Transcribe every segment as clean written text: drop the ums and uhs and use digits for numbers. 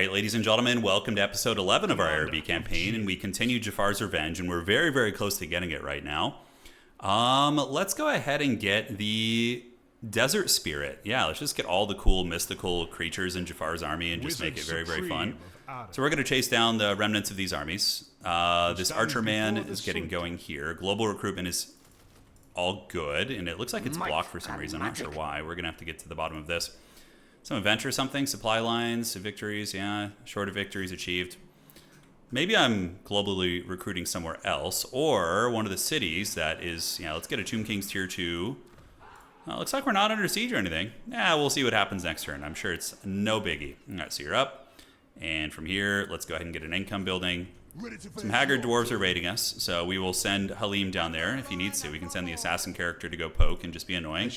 right, ladies and gentlemen, welcome to episode 11 of our Araby campaign, and we continue Jafar's Revenge, and we're very, very close to getting it right now. Let's go ahead and get the Desert Spirit. Yeah, let's just get all the cool mystical creatures in Jafar's army and just make it very, very fun. So we're going to chase down the remnants of these armies. This Archer Man is getting going here. Global recruitment is all good, and it looks like it's blocked for some reason. I'm not sure why. We're going to have to get to the bottom of this. Some adventure something, supply lines, victories, yeah, shorter victories achieved. Maybe I'm globally recruiting somewhere else, or one of the cities that is, let's get a Tomb King's tier 2. Looks like we're not under siege or anything. Yeah, we'll see what happens next turn. I'm sure it's no biggie. All right, so you're up. And from here, let's go ahead and get an income building. Some haggard dwarves are raiding us, so we will send Halim down there if he needs to. We can send the assassin character to go poke and just be annoying.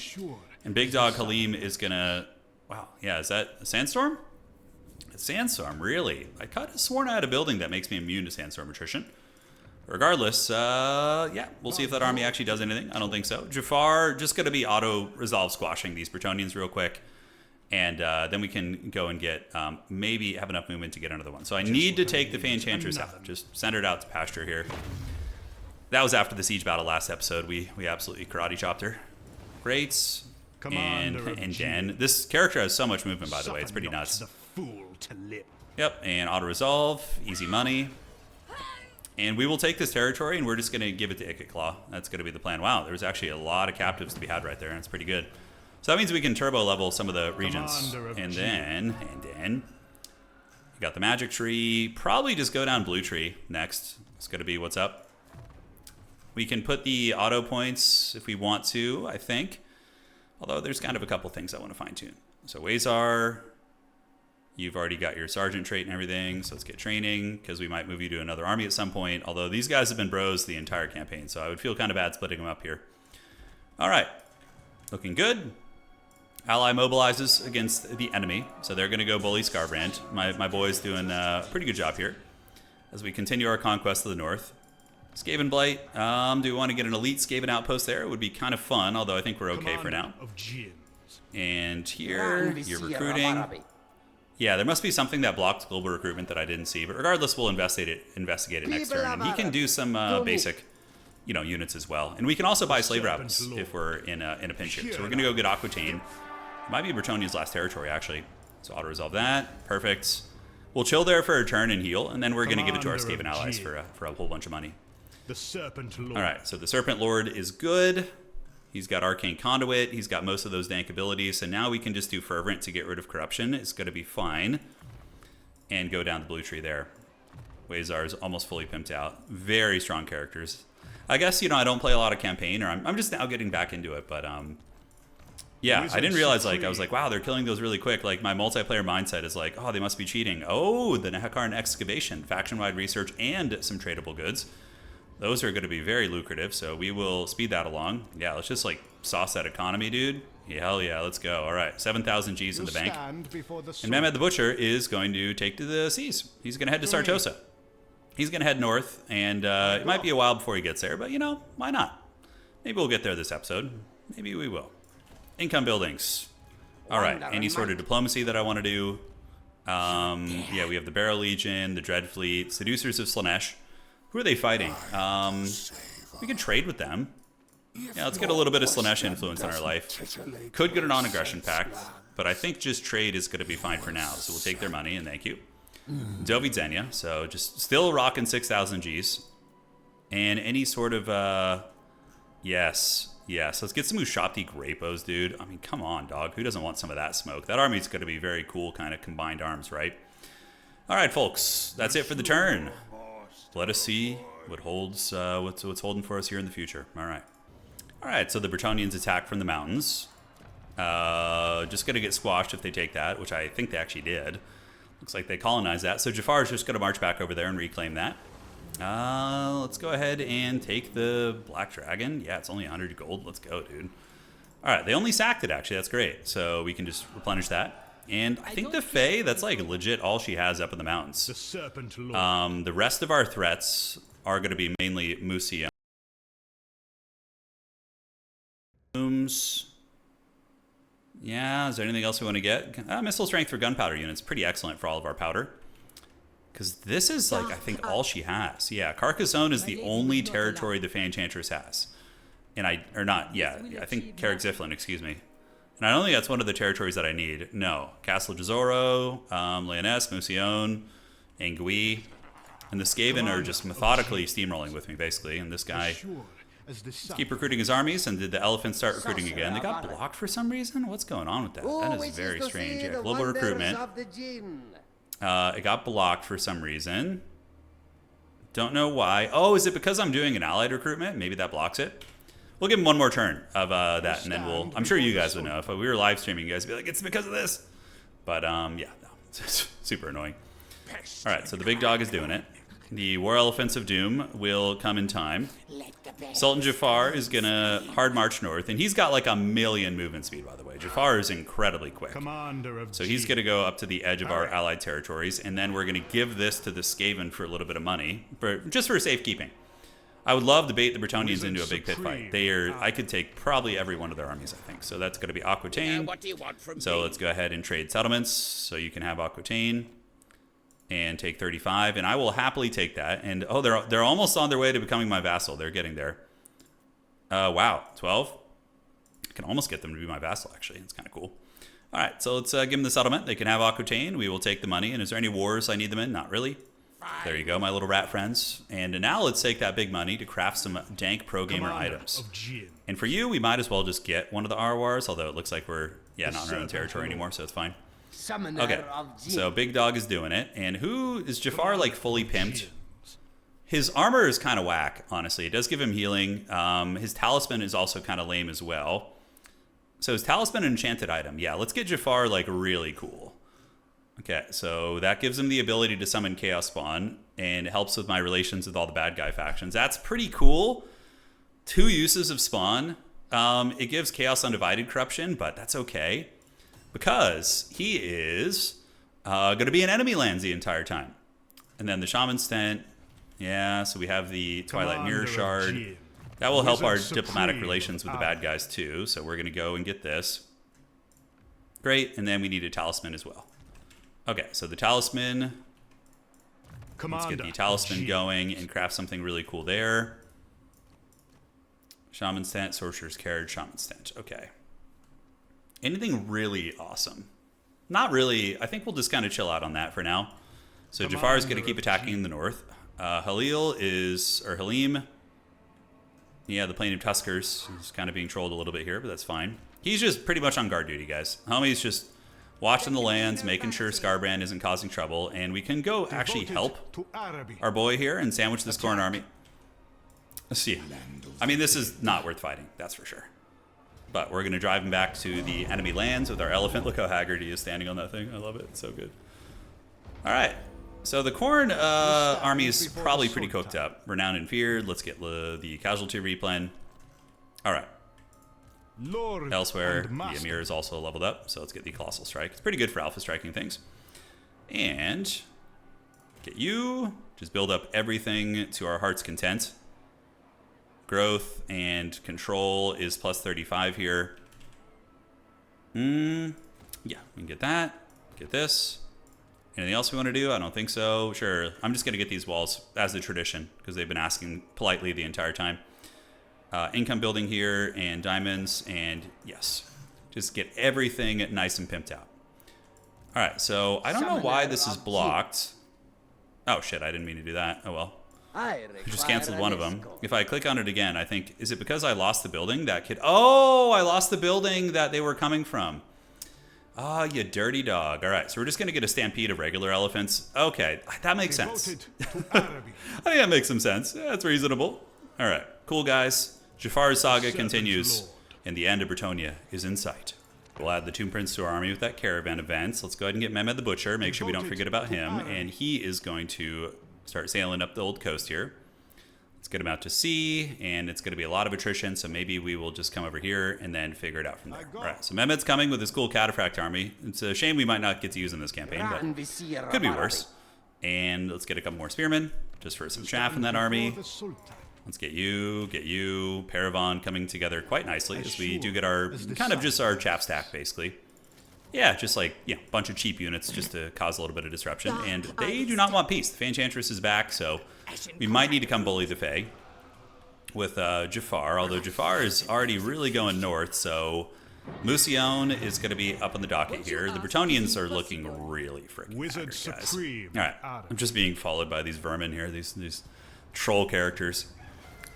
And Big Dog Halim is going to... Wow, yeah, is that a sandstorm? A sandstorm, really? I could have sworn I had a building that makes me immune to sandstorm attrition. Regardless, yeah, we'll see if that army actually does anything. I don't think so. Jafar, just going to be auto-resolve squashing these Bretonians real quick. And then we can go and get, maybe have enough movement to get another one. So I need to take the Fey Enchantress out. Just send it out to pasture here. That was after the siege battle last episode. We absolutely karate chopped her. Great. And Den. This character has so much movement, by the way. It's pretty nuts. Yep, and auto-resolve. Easy money. And we will take this territory, and we're just going to give it to Ikit Claw. That's going to be the plan. Wow, there's actually a lot of captives to be had right there, and it's pretty good. So that means we can turbo level some of the regions. And then, we got the magic tree. Probably just go down blue tree next. It's going to be what's up. We can put the auto points if we want to, I think. Although there's kind of a couple things I want to fine tune. So Wazar, you've already got your sergeant trait and everything. So let's get training because we might move you to another army at some point. Although these guys have been bros the entire campaign. So I would feel kind of bad splitting them up here. All right. Looking good. Ally mobilizes against the enemy, so they're going to go bully Scarbrand. My boy's doing a pretty good job here as we continue our conquest to the north. Skaven Blight, do we want to get an elite Skaven outpost there? It would be kind of fun, although I think we're okay for now. And here, you're recruiting. Yeah, there must be something that blocked global recruitment that I didn't see, but regardless, we'll investigate it next turn. And he can do some basic... units as well. And we can also buy slave routes if we're in a pinch here. So we're going to go get Aquitaine. Might be Bretonia's last territory, actually. So auto-resolve that. Perfect. We'll chill there for a turn and heal, and then we're going to give it to our Skaven allies for a whole bunch of money. The Serpent Lord. All right, so the Serpent Lord is good. He's got Arcane Conduit. He's got most of those dank abilities. So now we can just do Fervent to get rid of corruption. It's going to be fine. And go down the blue tree there. Wazar is almost fully pimped out. Very strong characters. I guess, I don't play a lot of campaign, or I'm just now getting back into it, but, yeah, I didn't realize, I was like, wow, they're killing those really quick. Like, my multiplayer mindset is like, oh, they must be cheating. Oh, the Nehakarn Excavation, faction-wide research, and some tradable goods. Those are going to be very lucrative, so we will speed that along. Yeah, let's just, sauce that economy, dude. Yeah, hell yeah, let's go. All right, 7,000 Gs in the bank. And Mehmed the Butcher is going to take to the seas. He's going to head to Sartosa. He's going to head north, and it might be a while before he gets there, but, why not? Maybe we'll get there this episode. Maybe we will. Income buildings. All right, any sort of diplomacy that I want to do. Yeah, we have the Barrow Legion, the Dread Fleet, Seducers of Slaanesh. Who are they fighting? We can trade with them. Yeah, let's get a little bit of Slaanesh influence in our life. Could get a non-aggression pact, but I think just trade is going to be fine for now, so we'll take their money, and thank you. Dovi Zenya, so just still rocking 6,000 Gs. And any sort of, yes, let's get some Ushapti Grapos, dude. I mean, come on, dog. Who doesn't want some of that smoke? That army's going to be very cool, kind of combined arms, right? All right, folks, that's it for the turn. Let us see what holds, what's holding for us here in the future. All right, so the Bretonians attack from the mountains. Just going to get squashed if they take that, which I think they actually did. Looks like they colonized that. So Jafar is just going to march back over there and reclaim that. Let's go ahead and take the Black Dragon. Yeah, it's only 100 gold. Let's go, dude. All right, they only sacked it, actually. That's great. So we can just replenish that. And I think the Fae, that's legit all she has up in the mountains. The Serpent Lord. The rest of our threats are going to be mainly Museums. Yeah, is there anything else we want to get? Missile strength for gunpowder units. Pretty excellent for all of our powder. Because this is, like, I think all she has. Yeah, Carcassonne is the only territory the Fan Enchantress has. And I think Carrick Ziflin, excuse me. And I don't think that's one of the territories that I need. No. Castle Gesoro, Leoness, Musion, Angui. And the Skaven are just methodically steamrolling with me, basically. And this guy... Let's keep recruiting his armies. And did the elephants start recruiting again? They got blocked for some reason? What's going on with that? That is very strange. Yeah, global recruitment. It got blocked for some reason. Don't know why. Oh, is it because I'm doing an allied recruitment? Maybe that blocks it. We'll give him one more turn of that, and then we'll... I'm sure you guys would know. If we were live streaming, you guys would be like, it's because of this. But, yeah, no. It's super annoying. All right, so the big dog is doing it. The War Elephants of Doom will come in time. Sultan Jafar is going to hard march north, and he's got like 1,000,000 movement speed, by the way. Jafar is incredibly quick. So he's going to go up to the edge of our allied territories, and then we're going to give this to the Skaven for a little bit of money, just for safekeeping. I would love to bait the Bretonnians into a big pit fight. I could take probably every one of their armies, I think. So that's going to be Aquitaine. So let's go ahead and trade settlements, so you can have Aquitaine. And take 35, and I will happily take that. And oh, they're almost on their way to becoming my vassal. They're getting there. Wow, 12. I can almost get them to be my vassal. Actually, it's kind of cool. All right, so let's give them the settlement. They can have Aquitaine. We will take the money. And is there any wars I need them in? Not really. There you go, my little rat friends. And now let's take that big money to craft some dank pro gamer items. And for you, we might as well just get one of the Arwars. Although it looks like we're not in our own territory anymore, so it's fine. Okay, so Big Dog is doing it. And who is Jafar, like, fully pimped? His armor is kind of whack, honestly. It does give him healing. His talisman is also kind of lame as well. So his talisman an enchanted item. Yeah, let's get Jafar, like, really cool. Okay, so that gives him the ability to summon Chaos Spawn, and it helps with my relations with all the bad guy factions. That's pretty cool. 2 uses of Spawn. It gives Chaos Undivided Corruption, but that's okay. Because he is going to be in enemy lands the entire time. And then the Shaman's Tent. Yeah, so we have the Twilight Mirror Shard. That will help our diplomatic relations with the bad guys too. So we're going to go and get this. Great, and then we need a talisman as well. Okay, so the talisman. Let's get the talisman going and craft something really cool there. Shaman's Tent, Sorcerer's Carriage, Shaman's Tent. Okay. Anything really awesome? Not really. I think we'll just kind of chill out on that for now. So Jafar is going to keep attacking in the north. Halim. Yeah, the Plain of Tuskers is kind of being trolled a little bit here, but that's fine. He's just pretty much on guard duty, guys. Homie's just watching the lands, making sure Scarbrand isn't causing trouble, and we can go actually help our boy here and sandwich this Khorne army. Let's see. I mean, this is not worth fighting, that's for sure. But we're going to drive him back to the enemy lands with our elephant. Look how haggard he is standing on that thing. I love it. It's so good. All right. So the Khorne army is probably pretty cooked up. Renowned and feared. Let's get the casualty replen. All right. Elsewhere, the Emir is also leveled up. So let's get the Colossal Strike. It's pretty good for alpha striking things. And get you. Just build up everything to our heart's content. Growth and control is plus 35 here. Yeah, we can get that. Get this. Anything else we want to do? I don't think so. Sure. I'm just going to get these walls as a tradition because they've been asking politely the entire time. Income building here and diamonds. And yes, just get everything nice and pimped out. All right, so I don't know why this is blocked. Oh, shit, I didn't mean to do that. Oh, well. I just canceled one of them. If I click on it again, I think, is it because I lost the building? That kid. Oh, I lost the building that they were coming from. Ah, you dirty dog. All right, so we're just going to get a stampede of regular elephants. Okay, that makes sense. I think that makes some sense. Yeah, that's reasonable. All right, cool, guys. Jafar's saga continues, and the end of Bretonia is in sight. We'll add the Tomb Prince to our army with that caravan event. So let's go ahead and get Mehmed the Butcher. Make sure we don't forget about him. And he is going to start sailing up the old coast here. Let's get him out to sea, and it's going to be a lot of attrition, so maybe we will just come over here and then figure it out from there. All right, so Mehmed's coming with his cool cataphract army. It's a shame we might not get to use him this campaign, but could be worse. And let's get a couple more spearmen, just for some chaff in that army. Let's get you, Paravon coming together quite nicely as we do get our, kind of just our chaff stack, basically. Yeah, just like, a bunch of cheap units just to cause a little bit of disruption. And they do not want peace. The Enchantress is back, so we might need to come bully the Fae with Jafar, although Jafar is already really going north, so Musion is going to be up on the docket here. The Bretonnians are looking really freaking Wizard haggard, guys. Supreme. All right, I'm just being followed by these vermin here, these troll characters.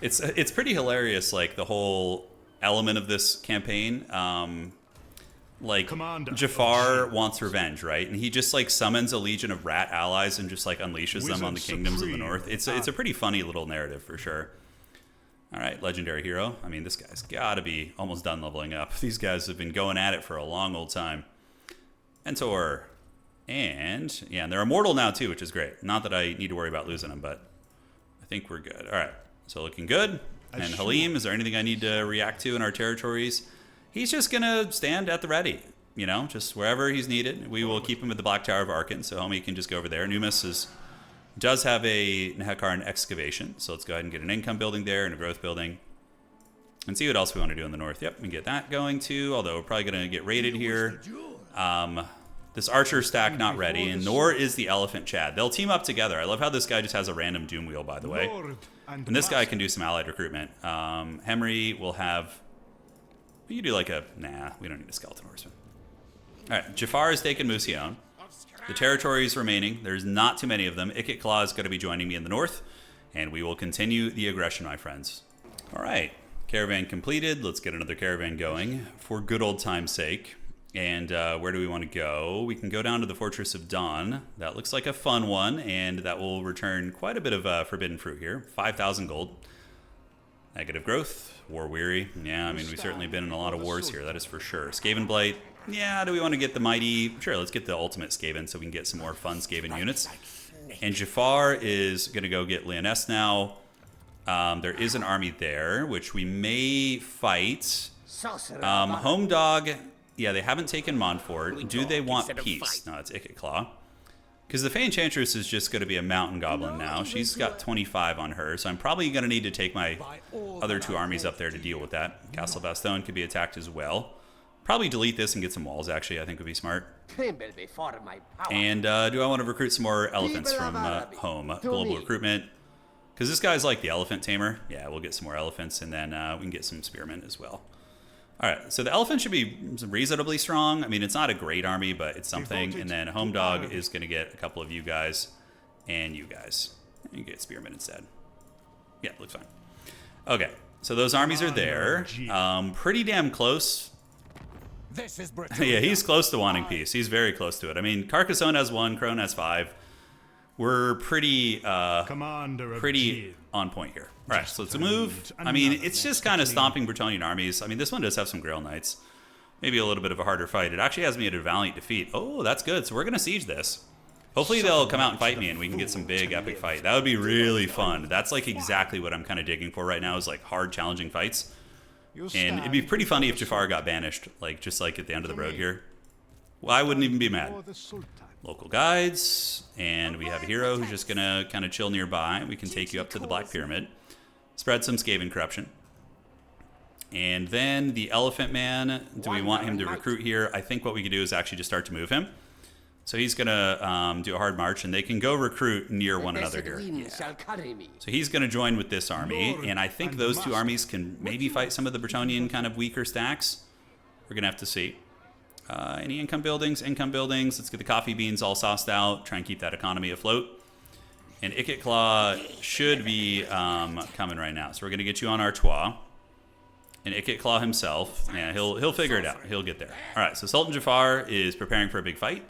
It's pretty hilarious, like the whole element of this campaign. Like Commander. Jafar wants revenge, right? And he just like summons a legion of rat allies and just like unleashes them on the kingdoms of the north. It's a pretty funny little narrative for sure. All right, legendary hero. I mean, this guy's got to be almost done leveling up. These guys have been going at it for a long old time. Mentor. And they're immortal now too, which is great. Not that I need to worry about losing them, but I think we're good. All right, so looking good. And Halim, is there anything I need to react to in our territories? He's just going to stand at the ready, just wherever he's needed. We will keep him at the Black Tower of Arkan, so homie can just go over there. Numis does have a Nehekaran excavation, so let's go ahead and get an income building there and a growth building. And see what else we want to do in the north. Yep, we can get that going too, although we're probably going to get raided here. This archer stack not ready, and nor is the elephant Chad. They'll team up together. I love how this guy just has a random doom wheel, by the way. And this guy can do some allied recruitment. Henry will have... You do like a... Nah, we don't need a skeleton horseman. All right, Jafar has taken Musion. The territories remaining, there's not too many of them. Ikit Claw is going to be joining me in the north, and we will continue the aggression, my friends. All right, caravan completed. Let's get another caravan going for good old time's sake. And where do we want to go? We can go down to the Fortress of Dawn. That looks like a fun one, and that will return quite a bit of forbidden fruit here. 5,000 gold. Negative growth, war weary. Yeah, I mean, we've certainly been in a lot of wars here, that is for sure. Skaven Blight. Yeah, do we want to get the mighty? Sure, let's get the ultimate Skaven so we can get some more fun Skaven units. And Jafar is going to go get Leoness now. There is an army there, which we may fight. Home Dog, yeah, they haven't taken Montfort. Do they want peace? No, it's Ikit Claw. Because the Fae Enchantress is just going to be a mountain goblin now. She's got 25 on her, so I'm probably going to need to take my other two armies up there to deal with that. Castle Baston could be attacked as well. Probably delete this and get some walls, actually, I think would be smart. And do I want to recruit some more elephants from home? Global recruitment. Because this guy's like the elephant tamer. Yeah, we'll get some more elephants, and then we can get some spearmen as well. All right, so the elephant should be reasonably strong. I mean, it's not a great army, but it's something. And then Home Dog is going to get a couple of you guys and you guys. You get spearmen instead. Yeah, looks fine. Okay, so those armies are there. Pretty damn close. This is Yeah, he's close to wanting peace. He's very close to it. I mean, Carcassonne has 1, Crone has 5. We're pretty on point here. All right, so let's move. I mean, it's just kind of stomping Bretonnian armies. I mean, this one does have some Grail Knights. Maybe a little bit of a harder fight. It actually has me at a valiant defeat. Oh, that's good. So we're going to siege this. Hopefully they'll come out and fight me and we can get some big epic fight. That would be really fun. That's like exactly what I'm kind of digging for right now is like hard, challenging fights. And it'd be pretty funny if Jafar got banished, like just like at the end of the road here. Well, I wouldn't even be mad. Local guides, and we have a hero who's just gonna kind of chill nearby. We can take you up to the Black Pyramid, spread some Skaven corruption, and then the Elephant Man. Do we want him to recruit here? I think what we could do is actually just start to move him. So he's gonna do a hard march, and they can go recruit near one another here. Yeah. So he's gonna join with this army, and I think those two armies can maybe fight some of the Bretonnian kind of weaker stacks. We're gonna have to see. Any income buildings? Income buildings. Let's get the coffee beans all sauced out. Try and keep that economy afloat. And Ikit Claw should be coming right now. So we're going to get you on Artois. And Ikit Claw himself, yeah, he'll figure it out. He'll get there. All right, so Sultan Jafar is preparing for a big fight.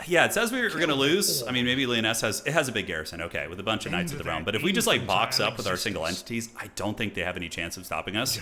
Yeah, it says we're going to lose. I mean, maybe Leoness has a big garrison, okay, with a bunch of Knights of the Realm. But if we just like box up with our single entities, I don't think they have any chance of stopping us.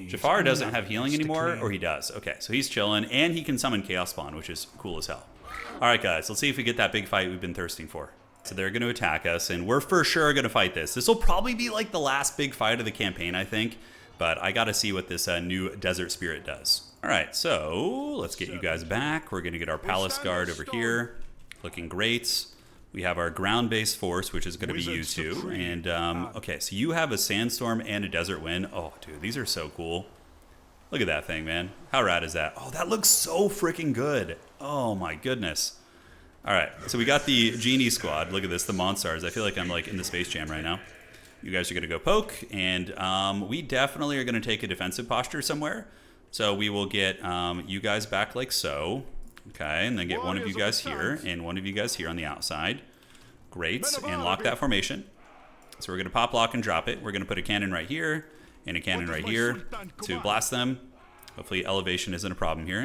Jafar doesn't have healing anymore, or he does. Okay, so he's chilling, and he can summon Chaos Spawn, which is cool as hell. All right, guys, let's see if we get that big fight we've been thirsting for. So they're going to attack us, and we're for sure going to fight this. This will probably be like the last big fight of the campaign, I think. But I got to see what this new Desert Spirit does. All right, so let's get you guys back. We're going to get our Palace Guard over here. Looking great. We have our ground-based force, which is going to be used too. And, okay, so you have a sandstorm and a desert wind. Oh, dude, these are so cool. Look at that thing, man. How rad is that? Oh, that looks so freaking good. Oh, my goodness. All right, so we got the Genie Squad. Look at this, the Monstars. I feel like I'm, like, in the Space Jam right now. You guys are going to go poke, and we definitely are going to take a defensive posture somewhere. So we will get you guys back like so. Okay, and then get one of you guys here and one of you guys here on the outside. Great, and lock that formation. So we're going to pop, lock, and drop it. We're going to put a cannon right here and a cannon right here to blast them. Hopefully elevation isn't a problem here.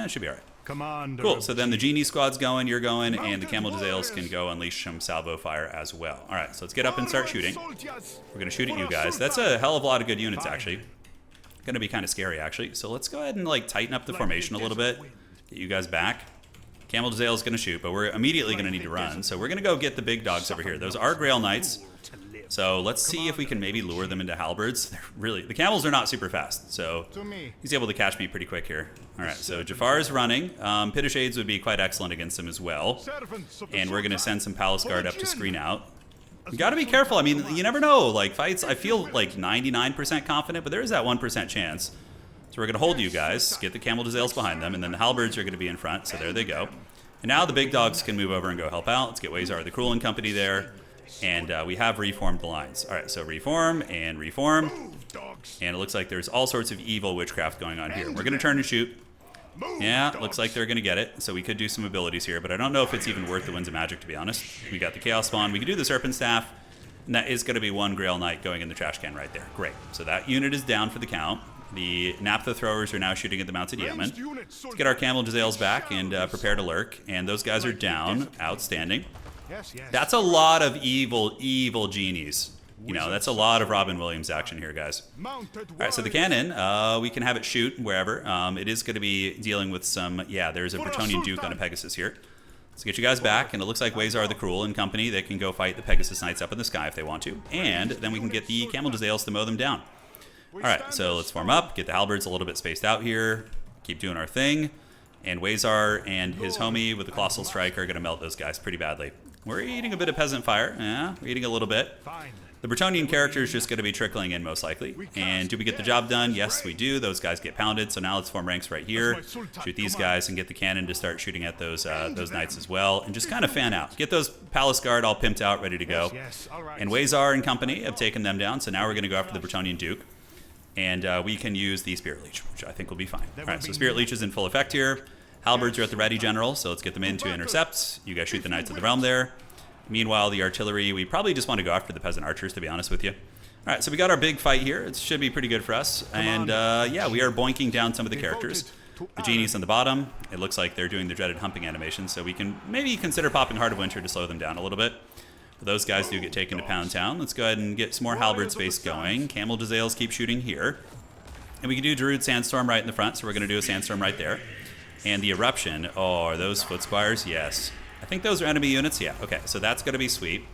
It should be all right. Commander Cool, so then the Genie Squad's going, you're going, and the Camel Jezzails can go unleash some salvo fire as well. All right, so let's get up and start shooting. We're going to shoot at you guys. That's a hell of a lot of good units, actually. Going to be kind of scary, actually. So let's go ahead and, like, tighten up the formation a little bit. Get you guys back. Camel Jezzail's going to shoot, but we're immediately going to need to run. So we're going to go get the big dogs over here. Those are Grail Knights. So let's see if we can maybe lure them into halberds. They're really, the camels are not super fast, so he's able to catch me pretty quick here. All right, so Jafar is running. Pit of Shades would be quite excellent against him as well. And we're going to send some Palace Guard up to screen out. You got to be careful. I mean, you never know. Like, fights, I feel like 99% confident, but there is that 1% chance. So we're going to hold you guys, get the Camel Jezzails behind them, and then the halberds are going to be in front, so there they go. And now the big dogs can move over and go help out. Let's get Wazar the Cruel and company there. And we have reformed the lines. All right, so reform and reform. And it looks like there's all sorts of evil witchcraft going on here. We're going to turn and shoot. Yeah, looks like they're going to get it. So we could do some abilities here, but I don't know if it's even worth the Winds of Magic, to be honest. We got the Chaos Spawn. We can do the Serpent Staff. And that is going to be one Grail Knight going in the trash can right there. Great. So that unit is down for the count. The Naphtha throwers are now shooting at the Mounted Yeoman. Let's get our Camel Jezzails back and prepare to lurk. And those guys are down. Outstanding. That's a lot of evil, evil genies. You know, that's a lot of Robin Williams action here, guys. All right, so the cannon, we can have it shoot wherever. It is going to be dealing with some, yeah, there's a Bretonian Duke on a Pegasus here. Let's get you guys back, and it looks like Wazar the Cruel and company. They can go fight the Pegasus Knights up in the sky if they want to. And then we can get the Camel Jezzails to mow them down. All right, so let's form up, get the halberds a little bit spaced out here, keep doing our thing. And Wazar and his homie with the Colossal Strike are going to melt those guys pretty badly. We're eating a bit of Peasant Fire. Yeah, we're eating a little bit. The Bretonian character is just going to be trickling in most likely. And do we get the job done? Yes, we do. Those guys get pounded. So now let's form ranks right here. Shoot these guys and get the cannon to start shooting at those knights as well. And just kind of fan out. Get those Palace Guard all pimped out, ready to go. And Wazar and company have taken them down. So now we're going to go after the Bretonian Duke. And we can use the Spirit Leech, which I think will be fine. All right, so Spirit Leech is in full effect here. Halberds are at the ready, General, so let's get them in to intercept. You guys shoot the Knights of the Realm there. Meanwhile, the artillery, we probably just want to go after the Peasant Archers, to be honest with you. All right, so we got our big fight here. It should be pretty good for us. And, yeah, we are boinking down some of the characters. The Genies on the bottom, it looks like they're doing the dreaded humping animation, so we can maybe consider popping Heart of Winter to slow them down a little bit. But those guys do get taken to Pound Town. Let's go ahead and get some more halberd space going. Camel Jezzails keep shooting here. And we can do Darude Sandstorm right in the front, so we're going to do a Sandstorm right there. And the Eruption, oh, are those Foot Squires? Yes. I think those are enemy units. Yeah, okay, so that's going to be sweet.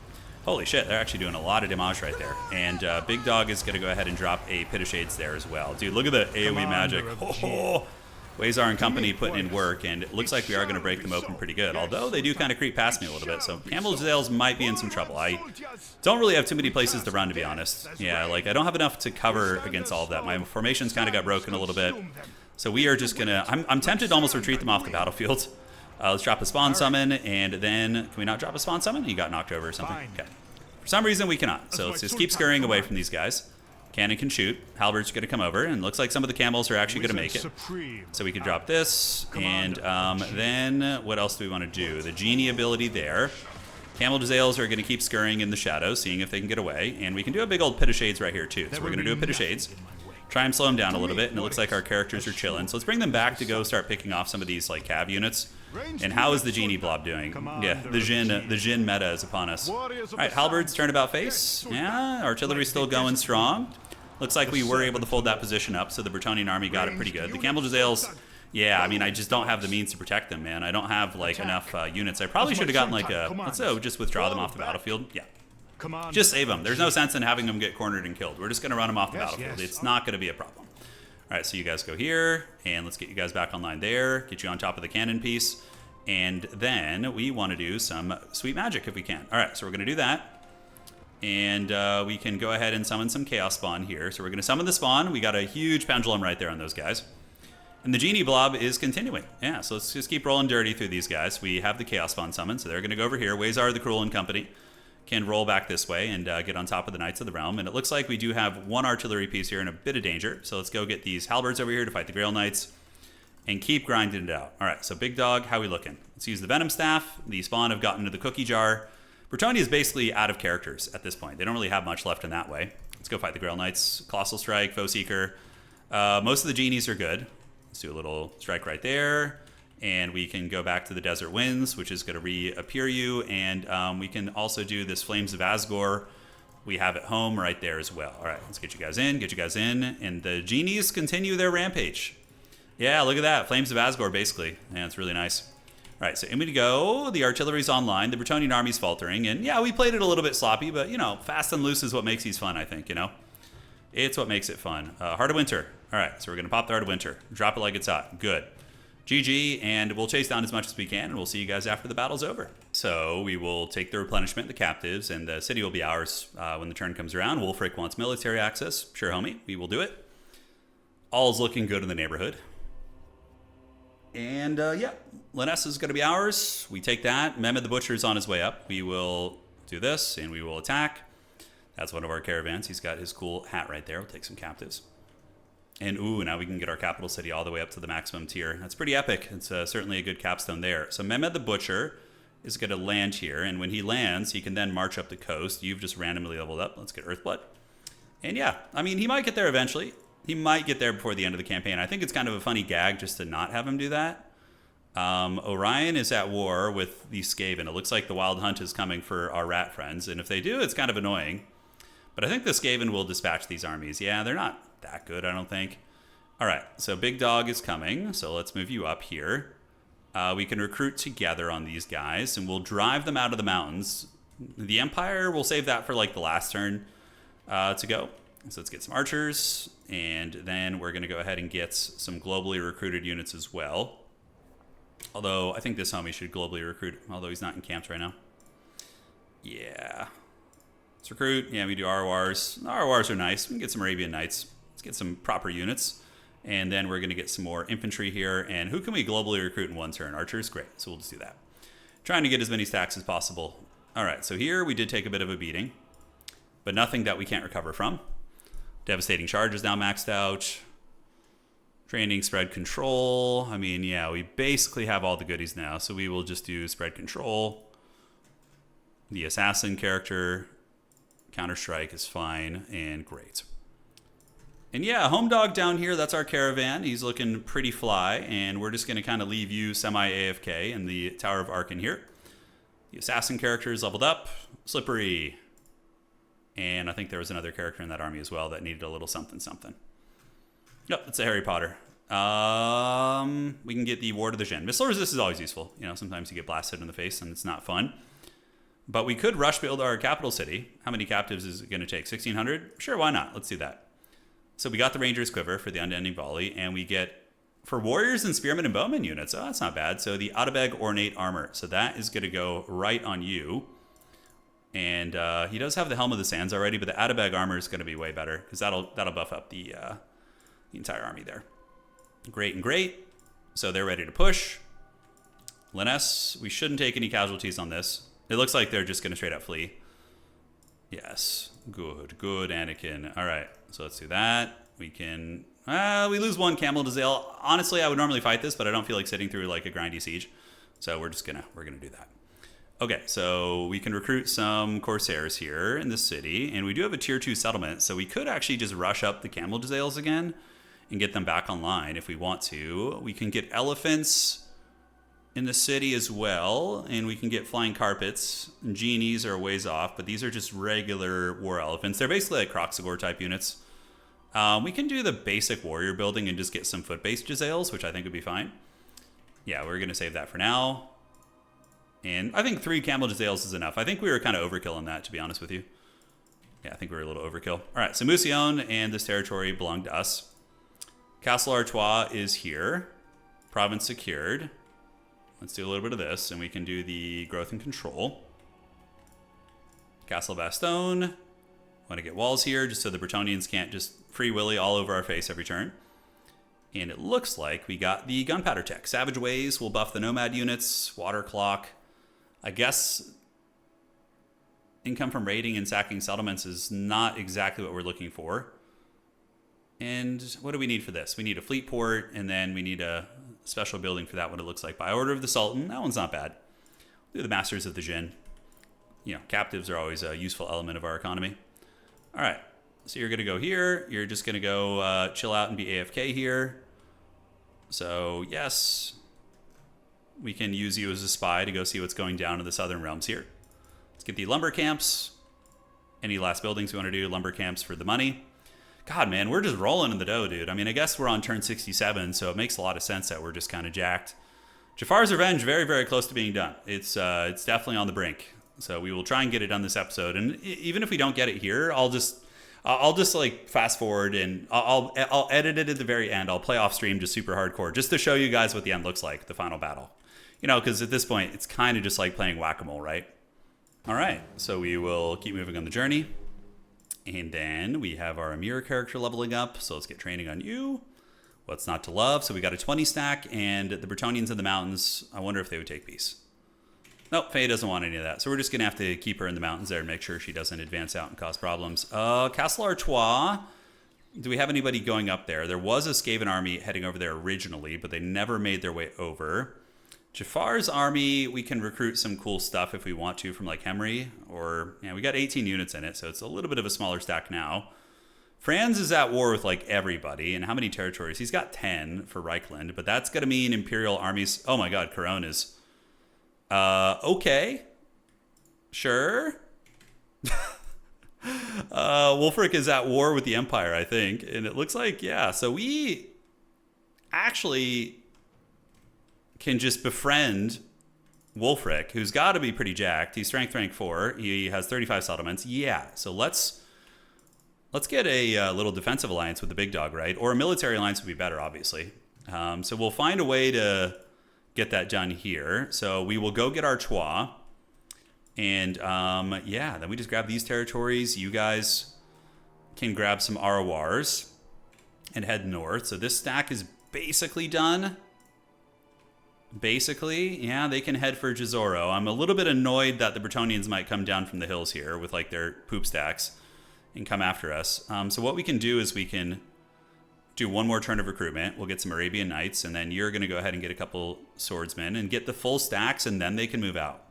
Holy shit, they're actually doing a lot of damage right there. And Big Dog is going to go ahead and drop a Pit of Shades there as well. Dude, look at the AoE magic. Oh, Wazar and company putting in work, and it looks like we are going to break them open pretty good. Although they do kind of creep past me a little bit, so Camel Jezzails might be in some trouble. I don't really have too many places to run, to be honest. Yeah, like I don't have enough to cover against all of that. My formations kind of got broken a little bit. So we are just going to... I'm tempted to almost retreat them off the battlefield. Let's drop a Spawn Summon, and then... Can we not drop a Spawn Summon? He got knocked over or something. Okay. For some reason, we cannot. So let's just keep scurrying away from these guys. Cannon can shoot. Halberd's going to come over, and looks like some of the camels are actually going to make it. So we can drop this, and then what else do we want to do? The Genie ability there. Camel Jezzails are going to keep scurrying in the shadows, seeing if they can get away. And we can do a big old Pit of Shades right here, too. So we're going to do a Pit of Shades. Try and slow them down a little bit, and it looks like our characters are chilling. So let's bring them back to go start picking off some of these like cav units. And how is the Genie blob doing? Yeah, the Jin meta is upon us. All right, halberds turn about face. Yeah, artillery's still going strong. Looks like we were able to fold that position up, so the Bretonian army got it pretty good. The Camel Jezzails, yeah, I mean, I just don't have the means to protect them, man. I don't have like enough units. I probably should have gotten like a, let's just withdraw them off the battlefield. Yeah. Just save them. There's no sense in having them get cornered and killed. We're just going to run them off the battlefield. It's not going to be a problem. All right, so you guys go here, and let's get you guys back online there. Get you on top of the cannon piece. And then we want to do some sweet magic if we can. All right, so we're going to do that. And we can go ahead and summon some chaos spawn here. So we're going to summon the spawn. We got a huge pendulum right there on those guys. And the genie blob is continuing. Yeah, so let's just keep rolling dirty through these guys. We have the chaos spawn summoned, so they're going to go over here. Waysar the Cruel and company can roll back this way and get on top of the Knights of the Realm. And it looks like we do have one artillery piece here in a bit of danger. So let's go get these halberds over here to fight the Grail Knights and keep grinding it out. All right, so Big Dog, how we looking? Let's use the Venom Staff. The spawn have gotten to the cookie jar. Bretonnia is basically out of characters at this point. They don't really have much left in that way. Let's go fight the Grail Knights. Colossal Strike, Foe Seeker. Most of the genies are good. Let's do a little strike right there. And we can go back to the Desert Winds, which is going to reappear you. And we can also do this Flames of Asgore. We have it home right there as well. All right, let's get you guys in, And the genies continue their rampage. Yeah, look at that. Flames of Asgore, basically. Yeah, it's really nice. All right, so in we go. The artillery's online. The Bretonnian army's faltering. And yeah, we played it a little bit sloppy, but, you know, fast and loose is what makes these fun, I think, you know? It's what makes it fun. Heart of Winter. All right, so we're going to pop the Heart of Winter. Drop it like it's hot. Good. GG, and we'll chase down as much as we can, and we'll see you guys after the battle's over. So we will take the replenishment, the captives, and the city will be ours when the turn comes around. Wolfric wants military access. Sure, homie. We will do it. All's looking good in the neighborhood. And, yeah, Leoness is going to be ours. We take that. MEHMED the Butcher is on his way up. We will do this, and we will attack. That's one of our caravans. He's got his cool hat right there. We'll take some captives. And, ooh, now we can get our capital city all the way up to the maximum tier. That's pretty epic. It's certainly a good capstone there. So MEHMED the Butcher is going to land here. And when he lands, he can then march up the coast. You've just randomly leveled up. Let's get Earthblood. And, yeah, I mean, he might get there eventually. He might get there before the end of the campaign. I think it's kind of a funny gag just to not have him do that. Orion is at war with the Skaven. It looks like the Wild Hunt is coming for our rat friends. And if they do, it's kind of annoying. But I think the Skaven will dispatch these armies. Yeah, they're not that good, I don't think. All right, so Big Dog is coming. So let's move you up here. We can recruit together on these guys, and we'll drive them out of the mountains. The Empire, we'll save that for like the last turn to go. So let's get some archers, and then we're going to go ahead and get some globally recruited units as well. Although I think this homie should globally recruit, although he's not in camps right now. Yeah. Let's recruit. Yeah, we do RORs. RORs are nice. We can get some Arabian Knights. Let's get some proper units. And then we're going to get some more infantry here. And who can we globally recruit in one turn? Archers? Great. So we'll just do that. Trying to get as many stacks as possible. All right, so here we did take a bit of a beating, but nothing that we can't recover from. Devastating Charge is now maxed out. Training, spread control. I mean, yeah, we basically have all the goodies now. So we will just do spread control. The assassin character. Counter-strike is fine and great. And yeah, Home Dog down here, that's our caravan. He's looking pretty fly, and we're just going to kind of leave you semi-AFK in the Tower of Arkan here. The assassin character is leveled up. Slippery. And I think there was another character in that army as well that needed a little something. Yep, it's a Harry Potter. We can get the Ward of the Jinn. Missile Resist is always useful. You know, sometimes you get blasted in the face, and it's not fun. But we could rush build our capital city. How many captives is it going to take? 1,600? Sure, why not? Let's do that. So we got the Ranger's Quiver for the Unending Volley, and we get, for Warriors and Spearmen and Bowmen units, oh, that's not bad. So the Atabeg Ornate Armor. So that is going to go right on you. And he does have the Helm of the Sands already, but the Atabeg Armor is going to be way better, because that'll buff up the entire army there. Great and great. So they're ready to push. Leoness, we shouldn't take any casualties on this. It looks like they're just going to straight up flee. Yes. Good, Anakin. All right, so let's do that. We can... we lose one Camel to Zale. Honestly, I would normally fight this, but I don't feel like sitting through like a grindy siege. So we're gonna do that. Okay, so we can recruit some Corsairs here in the city, and we do have a tier 2 settlement, so we could actually just rush up the Camel to Zales again and get them back online if we want to. We can get elephants in the city as well, and we can get flying carpets. Genies are ways off, but these are just regular war elephants. They're basically like Kroxigor type units. We can do the basic warrior building and just get some foot-based Jazales, which I think would be fine. Yeah, we're going to save that for now. And I think 3 Camel Jazales is enough. I think we were kind of overkill on that, to be honest with you. Yeah, I think we were a little overkill. All right, so Mousillon and this territory belong to us. Castle Artois is here. Province secured. Let's do a little bit of this, and we can do the growth and control. Castle Bastogne. Want to get walls here just so the Bretonnians can't just free willy all over our face every turn. And it looks like we got the gunpowder tech. Savage Ways will buff the nomad units. Water clock. I guess income from raiding and sacking settlements is not exactly what we're looking for. And what do we need for this? We need a fleet port, and then we need a special building for that, what it looks like. By order of the Sultan. That one's not bad. We'll do the Masters of the Jinn. You know, captives are always a useful element of our economy. All right. So you're going to go here. You're just going to go chill out and be AFK here. So, yes. We can use you as a spy to go see what's going down in the southern realms here. Let's get the lumber camps. Any last buildings we want to do? Lumber camps for the money. God, man, we're just rolling in the dough, dude. I mean, I guess we're on turn 67, so it makes a lot of sense that we're just kind of jacked. Jafar's Revenge, very, very close to being done. It's definitely on the brink. So we will try and get it done this episode. And even if we don't get it here, I'll just like fast forward and I'll edit it at the very end. I'll play off stream just super hardcore just to show you guys what the end looks like, the final battle. You know, because at this point, it's kind of just like playing whack-a-mole, right? All right, so we will keep moving on the journey. And then we have our Amir character leveling up. So let's get training on you. What's not to love? So we got a 20 stack, and the Bretonnians in the mountains, I wonder if they would take peace. Nope, Faye doesn't want any of that. So we're just going to have to keep her in the mountains there and make sure she doesn't advance out and cause problems. Castle Artois. Do we have anybody going up there? There was a Skaven army heading over there originally, but they never made their way over. Jafar's army, we can recruit some cool stuff if we want to from like Hemry. Or, yeah, we got 18 units in it, so it's a little bit of a smaller stack now. Franz is at war with like everybody. And how many territories? He's got 10 for Reichland, but that's going to mean Imperial armies. Oh my god, Corone is... okay. Sure. Wulfric is at war with the Empire, I think. And it looks like, yeah, so we actually can just befriend Wulfric, who's got to be pretty jacked. He's strength rank 4. He has 35 settlements. Yeah, so let's get a little defensive alliance with the big dog, right? Or a military alliance would be better, obviously. So we'll find a way to get that done here. So we will go get Artois. And yeah, then we just grab these territories. You guys can grab some Arawars and head north. So this stack is basically done. Basically, yeah, they can head for Jizoro. I'm a little bit annoyed that the Bretonnians might come down from the hills here with like their poop stacks and come after us. So what we can do is we can do one more turn of recruitment. We'll get some Arabian Knights, and then you're going to go ahead and get a couple swordsmen and get the full stacks, and then they can move out.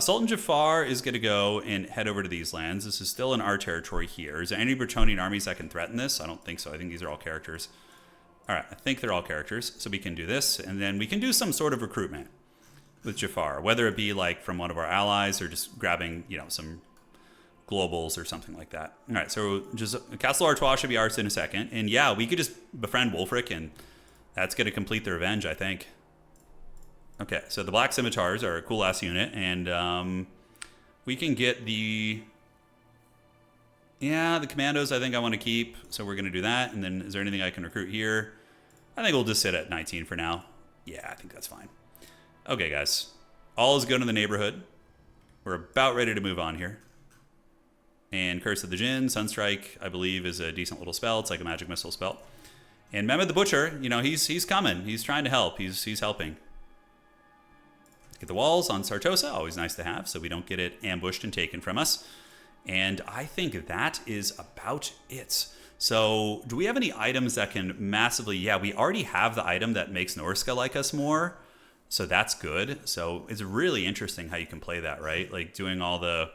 Sultan Jafar is going to go and head over to these lands. This is still in our territory here. Is there any Bretonnian armies that can threaten this? I don't think so. I think these are all characters. All right, I think they're all characters. So we can do this, and then we can do some sort of recruitment with Jafar, whether it be like from one of our allies or just grabbing, you know, some globals or something like that. All right, so just Castle Artois should be ours in a second. And yeah, we could just befriend Wulfric, and that's going to complete the revenge, I think. Okay, so the Black Scimitars are a cool-ass unit, and we can get the... Yeah, the commandos I think I want to keep, so we're going to do that. And then is there anything I can recruit here? I think we'll just sit at 19 for now. Yeah, I think that's fine. Okay, guys. All is good in the neighborhood. We're about ready to move on here. And Curse of the Jinn, Sunstrike, I believe, is a decent little spell. It's like a magic missile spell. And Mehmed the Butcher, you know, he's coming. He's trying to help. He's helping. Get the walls on Sartosa, always nice to have, so we don't get it ambushed and taken from us. And I think that is about it. So do we have any items that can massively... Yeah, we already have the item that makes Norska like us more. So that's good. So it's really interesting how you can play that, right? Like doing all the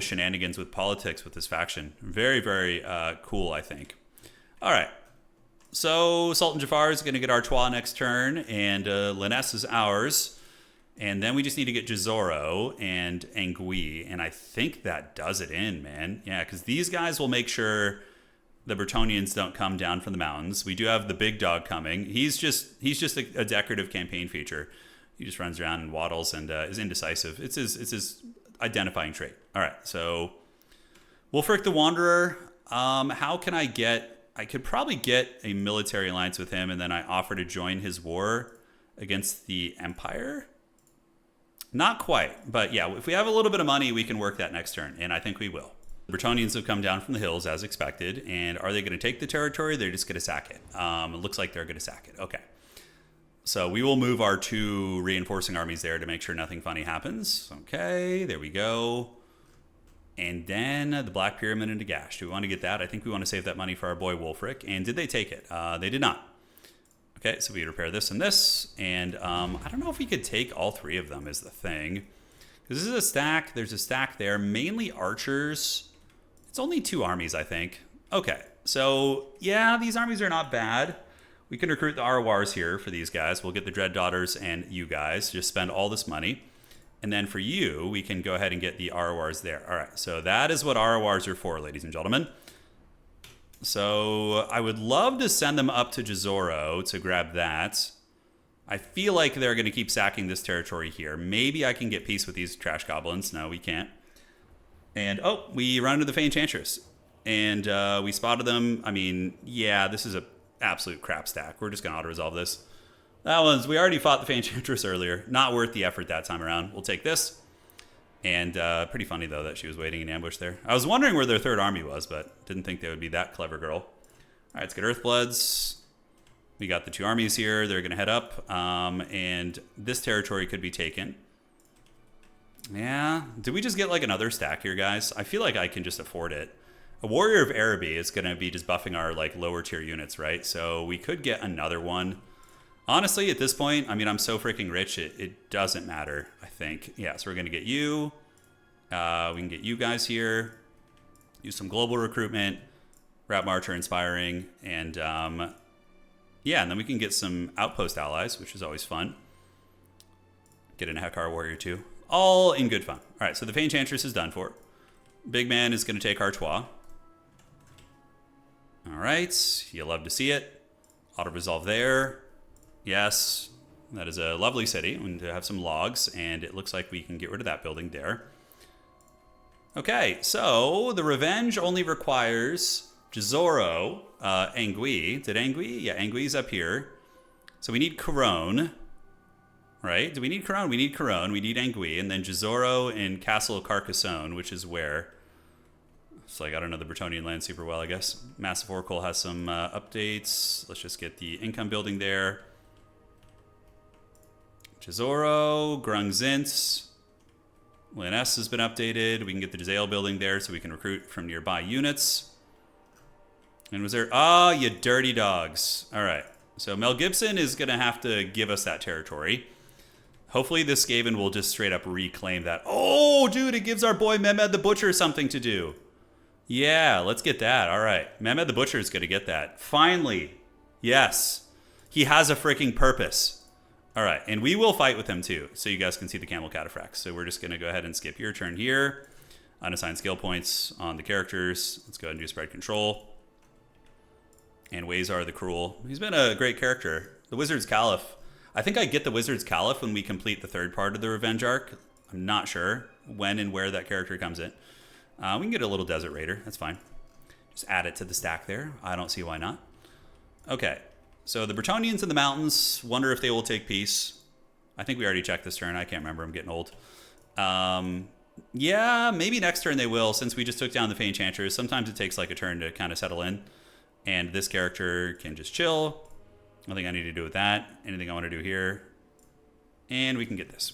shenanigans with politics with this faction. Very, very cool, I think. All right. So Sultan Jafar is going to get Artois next turn, and Leoness is ours. And then we just need to get Jizoro and Angui, and I think that does it in, man. Yeah, because these guys will make sure the Bretonnians don't come down from the mountains. We do have the big dog coming. He's just a decorative campaign feature. He just runs around and waddles and is indecisive. It's his identifying trait. All right, so Wulfric the Wanderer. How can I get... I could probably get a military alliance with him, and then I offer to join his war against the Empire. Not quite, but yeah, if we have a little bit of money, we can work that next turn, and I think we will. The Bretonians have come down from the hills as expected, and are they going to take the territory? They're just going to sack it. It looks like they're going to sack it. Okay. So we will move our 2 reinforcing armies there to make sure nothing funny happens. Okay, there we go. And then the Black Pyramid into Gash. Do we want to get that? I think we want to save that money for our boy Wolfric. And did they take it? They did not. Okay, so we repair this and this. And I don't know if we could take all 3 of them is the thing. Because this is a stack. There's a stack there. Mainly archers. It's only 2 armies, I think. Okay, so yeah, these armies are not bad. We can recruit the Arawars here for these guys. We'll get the Dread Daughters and you guys. Just spend all this money. And then for you, we can go ahead and get the Arawars there. All right, so that is what Arawars are for, ladies and gentlemen. So I would love to send them up to Jazoro to grab that. I feel like they're going to keep sacking this territory here. Maybe I can get peace with these trash goblins. No, we can't. And, oh, we run into the Fey Enchantress. And we spotted them. I mean, yeah, this is a absolute crap stack. We're just going to auto-resolve this. We already fought the Fey Enchantress earlier. Not worth the effort that time around. We'll take this. And pretty funny, though, that she was waiting in ambush there. I was wondering where their 3rd army was, but didn't think they would be that clever girl. All right, let's get Earthbloods. We got the 2 armies here. They're going to head up. And this territory could be taken. Yeah. Did we just get like another stack here, guys? I feel like I can just afford it. A Warrior of Araby is going to be just buffing our like lower tier units, right? So we could get another one. Honestly, at this point, I mean, I'm so freaking rich, it doesn't matter, I think. Yeah, so we're going to get you. We can get you guys here. Use some global recruitment. Rat Marcher Inspiring. And yeah, and then we can get some outpost allies, which is always fun. Get in a Hekar Warrior too. All in good fun. All right, so the Fey Enchantress is done for. Big man is going to take Artois. All right, you love to see it. Auto-resolve there. Yes, that is a lovely city. We need to have some logs, and it looks like we can get rid of that building there. Okay, so the Revenge only requires Jazoro, Angui. Did Angui? Yeah, Angui's up here. So we need Corone, right? Do we need Corone? We need Corone. We need Angui, and then Jazoro in Castle Carcassonne, which is where? It's like, I don't know the Bretonian land super well, I guess. Massive Oracle has some updates. Let's just get the income building there. Jazoro, Grungzint, Leoness has been updated. We can get the Jazale building there so we can recruit from nearby units. And was there... Ah, you dirty dogs. All right. So Mel Gibson is going to have to give us that territory. Hopefully this Skaven will just straight up reclaim that. Oh, dude, it gives our boy MEHMED the Butcher something to do. Yeah, let's get that. All right. MEHMED the Butcher is going to get that. Finally. Yes. He has a freaking purpose. All right, and we will fight with him too, so you guys can see the Camel Cataphracts. So we're just going to go ahead and skip your turn here. Unassigned skill points on the characters. Let's go ahead and do spread control. And Wazar the Cruel. He's been a great character. The Wizard's Caliph. I think I get the Wizard's Caliph when we complete the 3rd part of the Revenge arc. I'm not sure when and where that character comes in. We can get a little Desert Raider. That's fine. Just add it to the stack there. I don't see why not. Okay. So the Bretonians in the mountains, wonder if they will take peace. I think we already checked this turn. I can't remember. I'm getting old. Yeah, maybe next turn they will, since we just took down the Fey Enchantress. Sometimes it takes like a turn to kind of settle in. And this character can just chill. Nothing I need to do with that. Anything I want to do here. And we can get this.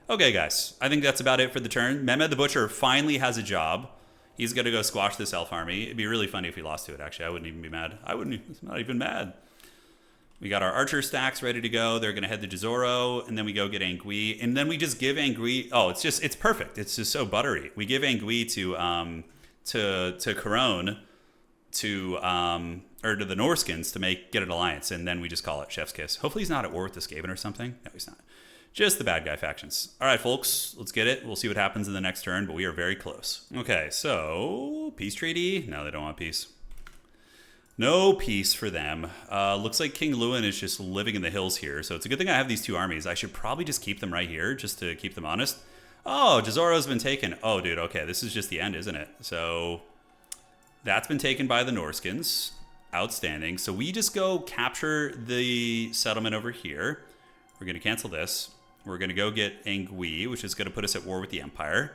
Okay, guys. I think that's about it for the turn. MEHMED the Butcher finally has a job. He's going to go squash this elf army. It'd be really funny if he lost to it, actually. I wouldn't even be mad. I'm not even mad. We got our archer stacks ready to go. They're going to head to Jazoro, and then we go get Angui. And then we just give Angui... Oh, it's perfect. It's just so buttery. We give Angui to Corone, or to the Norskins to get an alliance, and then we just call it Chef's Kiss. Hopefully he's not at war with the Skaven or something. No, he's not. Just the bad guy factions. All right, folks, let's get it. We'll see what happens in the next turn, but we are very close. Okay, so peace treaty. No, they don't want peace. No peace for them. Looks like King Lewin is just living in the hills here, so it's a good thing I have these 2 armies. I should probably just keep them right here, just to keep them honest. Oh, Jazoro's been taken. Oh, dude, okay, this is just the end, isn't it? So that's been taken by the Norskins. Outstanding. So we just go capture the settlement over here. We're going to cancel this. We're going to go get Angui, which is going to put us at war with the Empire.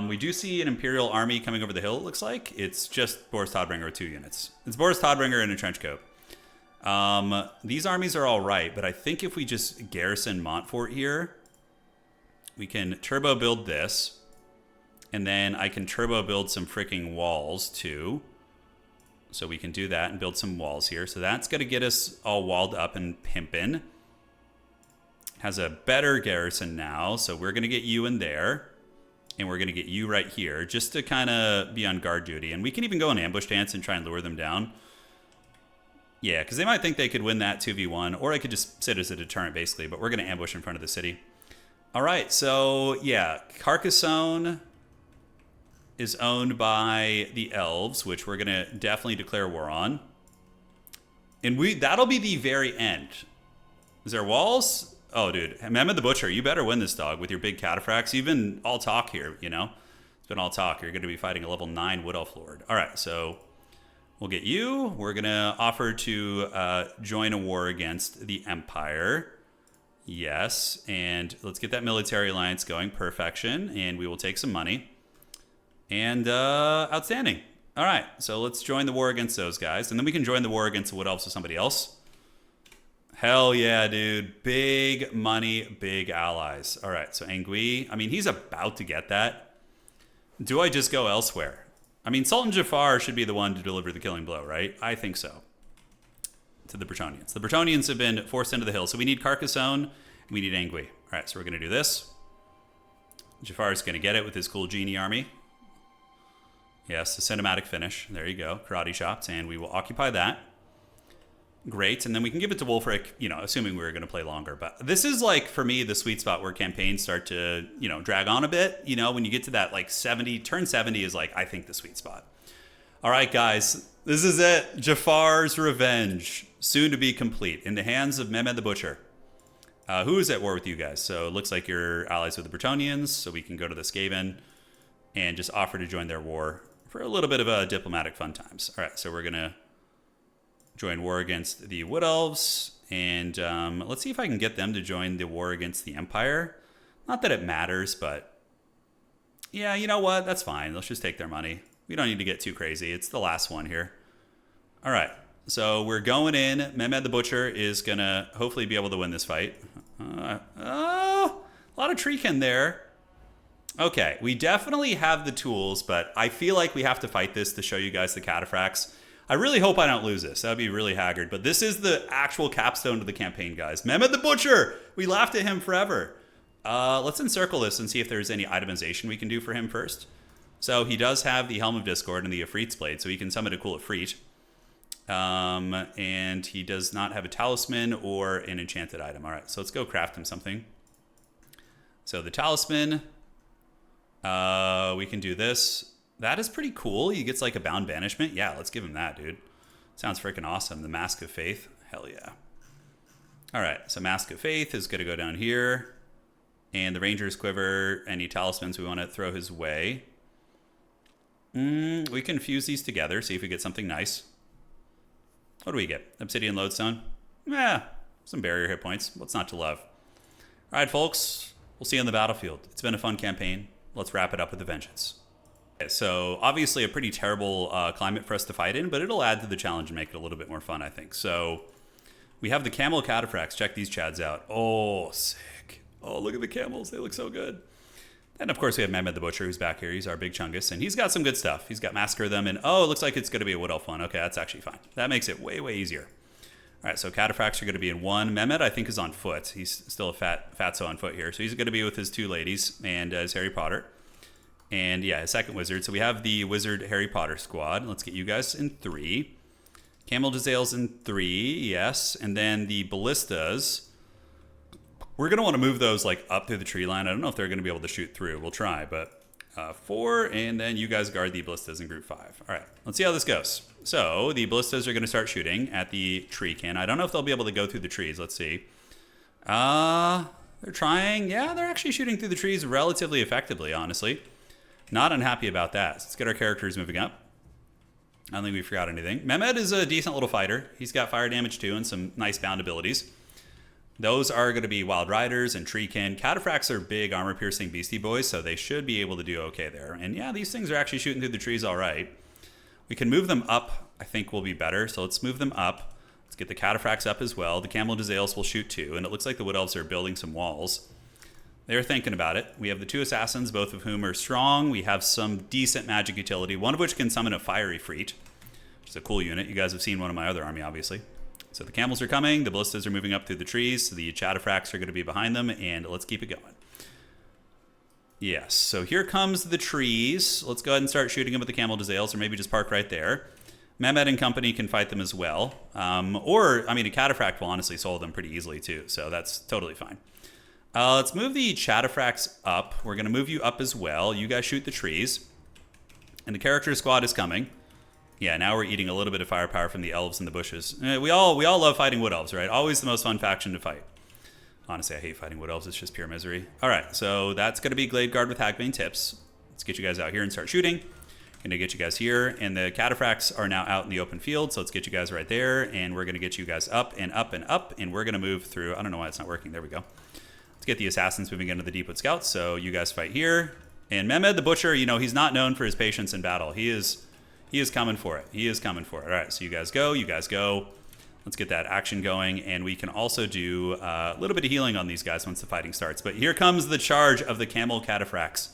We do see an Imperial army coming over the hill, it looks like. It's just Boris Todbringer with 2 units. It's Boris Todbringer in a trench coat. These armies are all right, but I think if we just garrison Montfort here, we can turbo build this. And then I can turbo build some freaking walls too. So we can do that and build some walls here. So that's going to get us all walled up and pimpin'. Has a better garrison now. So we're going to get you in there. And we're going to get you right here just to kind of be on guard duty. And we can even go in ambush stance and try and lure them down. Yeah, because they might think they could win that 2v1. Or I could just sit as a deterrent basically. But we're going to ambush in front of the city. All right, so yeah, Carcassonne is owned by the elves, which we're going to definitely declare war on. And that'll be the very end. Is there walls? Oh, dude. Mehmed the Butcher, you better win this, dog, with your big cataphracts. You've been all talk here, you know? It's been all talk. You're going to be fighting a level 9 Wood Elf Lord. All right, so we'll get you. We're going to offer to join a war against the Empire. Yes, and let's get that military alliance going. Perfection, and we will take some money. And outstanding. All right, so let's join the war against those guys. And then we can join the war against the Wood Elves with somebody else. Hell yeah, dude. Big money, big allies. All right, so Angui. I mean, he's about to get that. Do I just go elsewhere? I mean, Sultan Jafar should be the one to deliver the killing blow, right? I think so. To the Bretonnians. The Bretonnians have been forced into the hill. So we need Carcassonne. And we need Angui. All right, so we're going to do this. Jafar's going to get it with his cool genie army. Yes, the cinematic finish. There you go. Karate chops. And we will occupy that. Great. And then we can give it to Wulfric, you know, assuming we were going to play longer. But this is like, for me, the sweet spot where campaigns start to, you know, drag on a bit. You know, when you get to that like 70, turn 70 is like, I think, the sweet spot. All right, guys. This is it. Jafar's revenge. Soon to be complete. In the hands of Mehmed the Butcher. Who is at war with you guys? So it looks like you're allies with the Bretonnians. So we can go to the Skaven and just offer to join their war for a little bit of a diplomatic fun times. All right, so we're going to join war against the Wood Elves. And let's see if I can get them to join the war against the Empire. Not that it matters, but yeah, you know what? That's fine. Let's just take their money. We don't need to get too crazy. It's the last one here. All right. So we're going in. Mehmed the Butcher is going to hopefully be able to win this fight. A lot of treekin there. Okay, we definitely have the tools, but I feel like we have to fight this to show you guys the cataphracts. I really hope I don't lose this. That would be really haggard. But this is the actual capstone to the campaign, guys. Mehmed the Butcher! We laughed at him forever. Let's encircle this and see if there's any itemization we can do for him first. So he does have the Helm of Discord and the Ifrit's Blade, so he can summon a cool Ifrit. And he does not have a talisman or an enchanted item. All right, so let's go craft him something. So the talisman, we can do this. That is pretty cool. He gets like a bound banishment. Yeah, let's give him that, dude. Sounds freaking awesome. The Mask of Faith. Hell yeah. All right, so Mask of Faith is going to go down here. And the Ranger's Quiver, any talismans we want to throw his way. We can fuse these together, see if we get something nice. What do we get? Obsidian Lodestone? Yeah, some barrier hit points. What's not to love? All right, folks. We'll see you on the battlefield. It's been a fun campaign. Let's wrap it up with a vengeance. Okay, so obviously a pretty terrible climate for us to fight in, but it'll add to the challenge and make it a little bit more fun, I think. So we have the camel cataphracts. Check these chads out. Oh, sick. Oh, look at the camels. They look so good. And of course we have Mehmed the Butcher, who's back here. He's our big chungus, and he's got some good stuff. He's got Massacre them, and oh, it looks like it's going to be a Wood Elf one. Okay, that's actually fine. That makes it way, way easier. All right, so cataphracts are going to be in one. Mehmed, I think, is on foot. He's still a fatso on foot here. So he's going to be with his 2 ladies and his Harry Potter. And yeah, his second wizard. So we have the wizard Harry Potter squad. Let's get you guys in 3. Camel Jezzail's in 3, yes. And then the ballistas. We're going to want to move those like up through the tree line. I don't know if they're going to be able to shoot through. We'll try, but 4, and then you guys guard the ballistas in group 5. All right, let's see how this goes. So the ballistas are going to start shooting at the tree can. I don't know if they'll be able to go through the trees. Let's see. They're trying. Yeah, they're actually shooting through the trees relatively effectively, honestly. Not unhappy about that. So let's get our characters moving up. I don't think we forgot anything. Mehmed is a decent little fighter. He's got fire damage too and some nice bound abilities. Those are going to be Wild Riders and Treekin. Cataphracts are big armor-piercing beastie boys, so they should be able to do okay there. And yeah, these things are actually shooting through the trees all right. We can move them up, I think will be better. So let's move them up. Let's get the Cataphracts up as well. The Camel Jazales will shoot too, and it looks like the Wood Elves are building some walls. They're thinking about it. We have the 2 Assassins, both of whom are strong. We have some decent magic utility, one of which can summon a Fiery Freet, which is a cool unit. You guys have seen one in my other army, obviously. So the Camels are coming, the Ballistas are moving up through the trees, so the Cataphracts are going to be behind them, and let's keep it going. Yes, so here comes the trees. Let's go ahead and start shooting them with the Camel Jazales, or maybe just park right there. MEHMED and company can fight them as well. Or, I mean, a Cataphract will honestly solo them pretty easily too, so that's totally fine. Let's move the Cataphracts up. We're going to move you up as well. You guys shoot the trees. And the character squad is coming. Yeah, now we're eating a little bit of firepower from the elves in the bushes. We all love fighting Wood Elves, right? Always the most fun faction to fight. Honestly, I hate fighting Wood Elves. It's just pure misery. All right, so that's going to be Glade Guard with Hagbane Tips. Let's get you guys out here and start shooting. Going to get you guys here. And the Cataphracts are now out in the open field, so let's get you guys right there. And we're going to get you guys up and up and up. And we're going to move through. I don't know why it's not working. There we go. Let's get the Assassins moving into the Deepwood Scouts. So you guys fight here. And MEHMED the Butcher, you know, he's not known for his patience in battle. He is coming for it. He is coming for it. All right, so you guys go. You guys go. Let's get that action going. And we can also do a little bit of healing on these guys once the fighting starts. But here comes the charge of the Camel Cataphracts.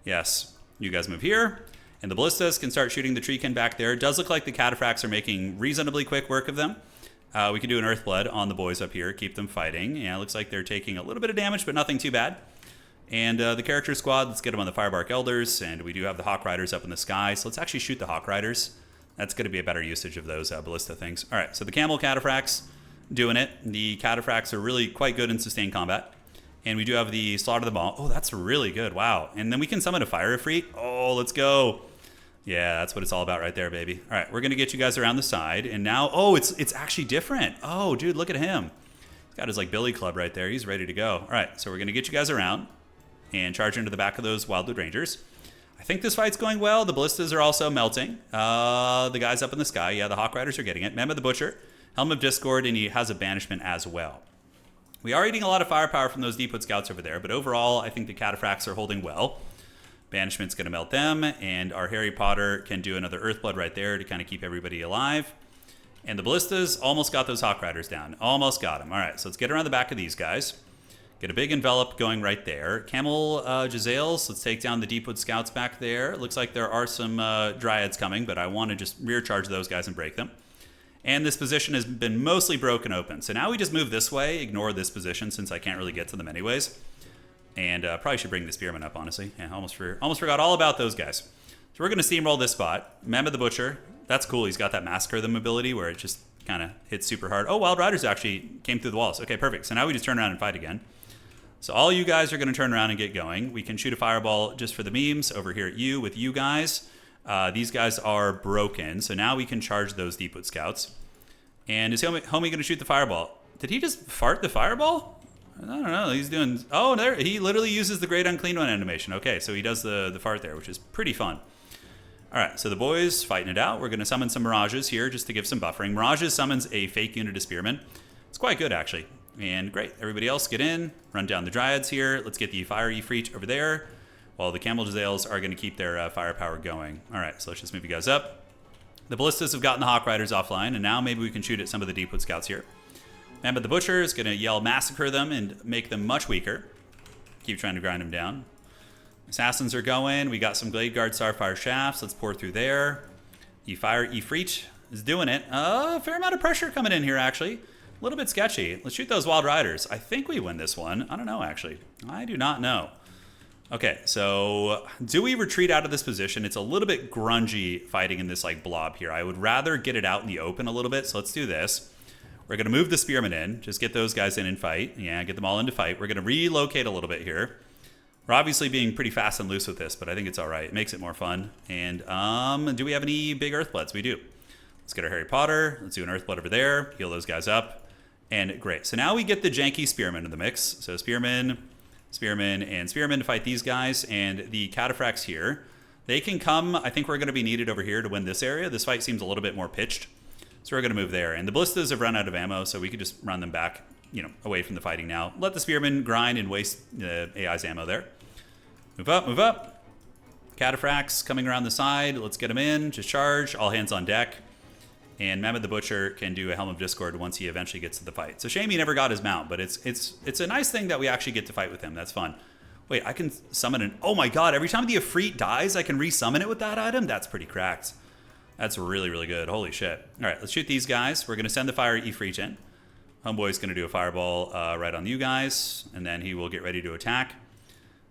Yes, you guys move here. And the Ballistas can start shooting the Treekin back there. It does look like the Cataphracts are making reasonably quick work of them. We can do an Earthblood on the boys up here, keep them fighting. Yeah, it looks like they're taking a little bit of damage, but nothing too bad. And the character squad, let's get them on the Firebark Elders, and we do have the Hawk Riders up in the sky, so let's actually shoot the Hawk Riders. That's going to be a better usage of those ballista things. All right, so the Camel Cataphracts doing it. The Cataphracts are really quite good in sustained combat. And we do have the Slaughter the Ball. Oh, that's really good. Wow. And then we can summon a Fire Ifrit. Oh, let's go. Yeah, that's what it's all about right there, baby. All right, we're going to get you guys around the side. And now, oh, it's actually different. Oh, dude, look at him. He's got his, like, billy club right there. He's ready to go. All right, so we're going to get you guys around and charge into the back of those Wildwood Rangers. I think this fight's going well. The Ballistas are also melting. The guys up in the sky, yeah, the Hawk Riders are getting it. MEHMED the Butcher, Helm of Discord, and he has a Banishment as well. We are eating a lot of firepower from those Deepwood Scouts over there, but overall, I think the Cataphracts are holding well. Banishment's going to melt them, and our Harry Potter can do another Earthblood right there to kind of keep everybody alive. And the Ballistas almost got those Hawk Riders down. Almost got them. All right, so let's get around the back of these guys. Get a big envelop going right there. Camel Jazales, let's take down the Deepwood Scouts back there. Looks like there are some Dryads coming, but I want to just rear charge those guys and break them. And this position has been mostly broken open. So now we just move this way, ignore this position since I can't really get to them anyways. And probably should bring the Spearmen up, honestly. Yeah, almost forgot all about those guys. So we're going to steamroll this spot. MEHMED the Butcher, that's cool. He's got that Massacre them ability where it just kind of hits super hard. Oh, Wild Riders actually came through the walls. Okay, perfect. So now we just turn around and fight again. So all you guys are going to turn around and get going. We can shoot a fireball just for the memes over here at you with you guys. These guys are broken. So now we can charge those Deepwood Scouts. And is homie going to shoot the fireball? Did he just fart the fireball? I don't know. He's doing... Oh, there. He literally uses the Great Unclean One animation. Okay, so he does the fart there, which is pretty fun. All right, so the boys fighting it out. We're going to summon some Mirages here just to give some buffering. Mirages summons a fake unit of Spearmen. It's quite good, actually. And great. Everybody else get in. Run down the Dryads here. Let's get the Fire Ifrit over there. While the Camel Jazales are going to keep their firepower going. All right, so let's just move you guys up. The Ballistas have gotten the Hawk Riders offline, and now maybe we can shoot at some of the Deepwood Scouts here. MEHMED the Butcher is going to yell Massacre them and make them much weaker. Keep trying to grind them down. Assassins are going. We got some Glade Guard Starfire Shafts. Let's pour through there. Fire Ifrit is doing it. A fair amount of pressure coming in here, actually. A little bit sketchy. Let's shoot those Wild Riders. I think we win this one. I don't know, actually. I do not know. Okay, so do we retreat out of this position? It's a little bit grungy fighting in this like blob here. I would rather get it out in the open a little bit, so let's do this. We're going to move the Spearmen in. Just get those guys in and fight. Yeah, get them all into fight. We're going to relocate a little bit here. We're obviously being pretty fast and loose with this, but I think it's all right. It makes it more fun. And do we have any big Earthbloods? We do. Let's get our Harry Potter. Let's do an Earthblood over there. Heal those guys up. And great. So now we get the janky Spearmen in the mix. So Spearmen, and Spearmen to fight these guys. And the Cataphracts here. They can come. I think we're going to be needed over here to win this area. This fight seems a little bit more pitched. So we're going to move there. And the Ballistas have run out of ammo, so we could just run them back away from the fighting now. Let the spearmen grind and waste AI's ammo there. Move up, move up. Cataphracts coming around the side. Let's get him in. Just charge. All hands on deck. And MEHMED the Butcher can do a Helm of Discord once he eventually gets to the fight. It's a shame he never got his mount, but it's a nice thing that we actually get to fight with him. That's fun. Wait, I can summon an... Oh my god, every time the Ifrit dies, I can resummon it with that item? That's pretty cracked. That's really, really good. Holy shit. All right, let's shoot these guys. We're going to send the fire Ifrit in. Homeboy's going to do a fireball right on you guys, and then he will get ready to attack.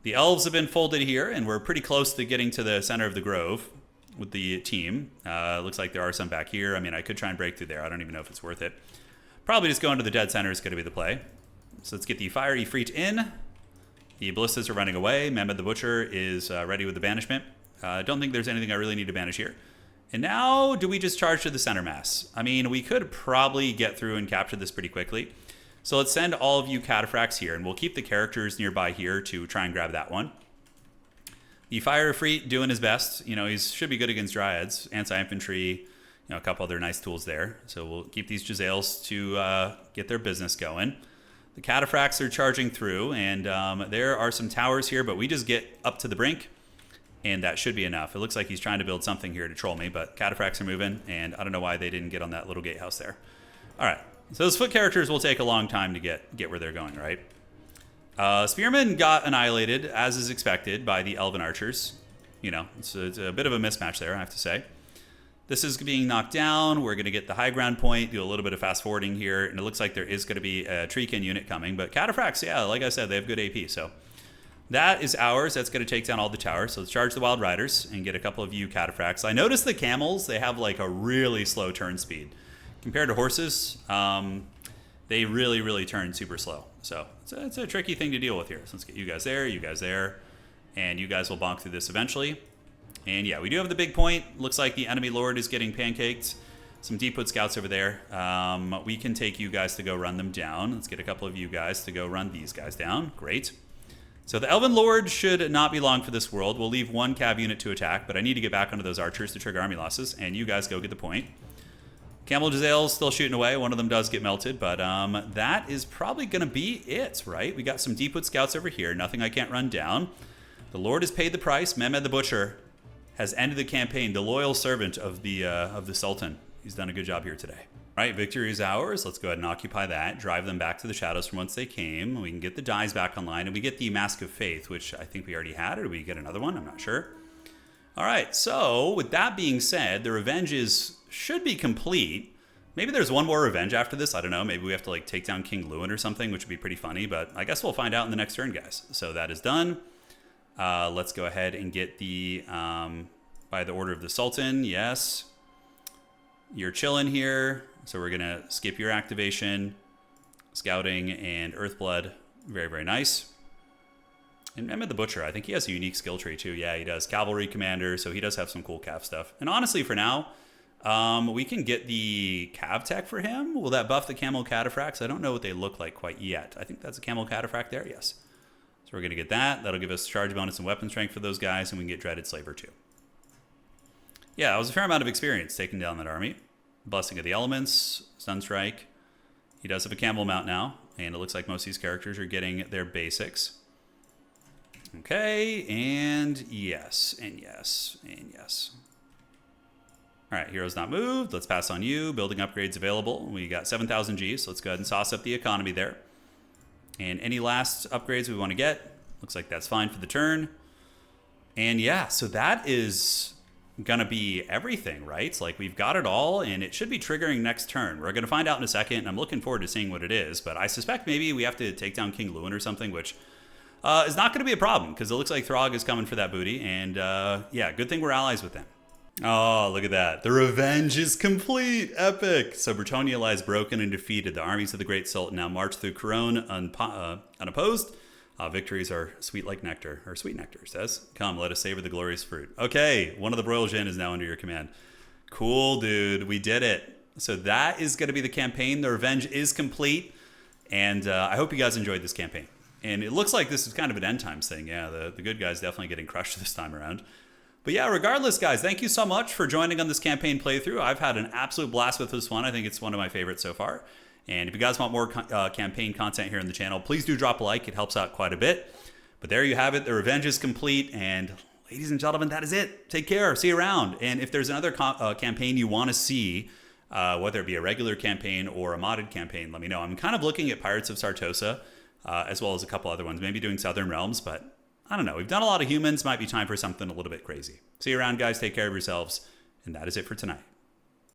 The elves have been folded here, and we're pretty close to getting to the center of the grove with the team. Looks like there are some back here. I mean, I could try and break through there. I don't even know if it's worth it. Probably just going to the dead center is going to be the play. So let's get the fire Ifrit in. The ballistas are running away. MEHMED the Butcher is ready with the banishment. Don't think there's anything I really need to banish here. And now, do we just charge to the center mass? I mean, we could probably get through and capture this pretty quickly. So let's send all of you cataphracts here, and we'll keep the characters nearby here to try and grab that one. The fire Ifrit doing his best. He should be good against dryads, anti-infantry, a couple other nice tools there. So we'll keep these Jazales to get their business going. The cataphracts are charging through, and there are some towers here, but we just get up to the brink, and that should be enough. It looks like he's trying to build something here to troll me, but cataphracts are moving, and I don't know why they didn't get on that little gatehouse there. All right, so those foot characters will take a long time to get where they're going, right? Spearmen got annihilated, as is expected, by the elven archers. It's a bit of a mismatch there, I have to say. This is being knocked down. We're going to get the high ground point, do a little bit of fast forwarding here, and it looks like there is going to be a Treekin unit coming. But cataphracts, yeah, like I said, they have good AP. So that is ours. That's going to take down all the towers. So let's charge the Wild Riders and get a couple of you cataphracts. I noticed the camels, they have like a really slow turn speed. Compared to horses, they really, really turn super slow. So it's a tricky thing to deal with here. So let's get you guys there, and you guys will bonk through this eventually. And yeah, we do have the big point. Looks like the enemy lord is getting pancaked. Some deep-put scouts over there. We can take you guys to go run them down. Let's get a couple of you guys to go run these guys down. Great. So the Elven Lord should not be long for this world. We'll leave one cav unit to attack, but I need to get back onto those archers to trigger army losses, and you guys go get the point. Camel Jazale's still shooting away. One of them does get melted, but that is probably going to be it, right? We got some deep-put scouts over here. Nothing I can't run down. The Lord has paid the price. MEHMED the Butcher has ended the campaign, the loyal servant of the Sultan. He's done a good job here today. All right, victory is ours. Let's go ahead and occupy that. Drive them back to the shadows from whence they came. We can get the dies back online, and we get the Mask of Faith, which I think we already had, or do we get another one? I'm not sure. All right, so with that being said, the revenge should be complete. Maybe there's one more revenge after this. I don't know. Maybe we have to take down King Lewin or something, which would be pretty funny, but I guess we'll find out in the next turn, guys. So that is done. Let's go ahead and get the, by the order of the Sultan, yes. You're chilling here, so we're going to skip your activation, scouting, and Earthblood. Very, very nice. And MEHMED the Butcher, I think he has a unique skill tree too. Yeah, he does. Cavalry Commander, so he does have some cool cav stuff. And honestly, for now, we can get the cav tech for him. Will that buff the Camel Cataphracts? I don't know what they look like quite yet. I think that's a Camel Cataphract there, yes. So we're going to get that. That'll give us charge bonus and weapon strength for those guys, and we can get Dreaded Slaver too. Yeah, that was a fair amount of experience taking down that army. Blessing of the Elements, Sunstrike. He does have a camel mount now, and it looks like most of these characters are getting their basics. Okay, and yes, and yes, and yes. All right, heroes not moved. Let's pass on you. Building upgrades available. We got 7,000 Gs, so let's go ahead and sauce up the economy there. And any last upgrades we want to get, looks like that's fine for the turn. And yeah, so that is gonna be everything, right? We've got it all, and it should be triggering next turn. We're gonna find out in a second, and I'm looking forward to seeing what it is, but I suspect maybe we have to take down King Lewin or something, which is not gonna be a problem, because it looks like Throg is coming for that booty, and yeah, good thing we're allies with them. Oh, look at that. The revenge is complete. Epic. So Bretonia lies broken and defeated. The armies of the Great Sultan now march through Corone unopposed. Victories are sweet like nectar, or sweet nectar, says. Come, let us savor the glorious fruit. Okay, one of the Broyal Jin is now under your command. Cool, dude. We did it. So that is going to be the campaign. The revenge is complete. And I hope you guys enjoyed this campaign. And it looks like this is kind of an end times thing. Yeah, the good guy's definitely getting crushed this time around. But yeah, regardless, guys, thank you so much for joining on this campaign playthrough. I've had an absolute blast with this one. I think it's one of my favorites so far. And if you guys want more campaign content here on the channel, please do drop a like. It helps out quite a bit. But there you have it. The revenge is complete. And ladies and gentlemen, that is it. Take care. See you around. And if there's another campaign you want to see, whether it be a regular campaign or a modded campaign, let me know. I'm kind of looking at Pirates of Sartosa, as well as a couple other ones. Maybe doing Southern Realms, but I don't know. We've done a lot of humans. Might be time for something a little bit crazy. See you around, guys. Take care of yourselves. And that is it for tonight.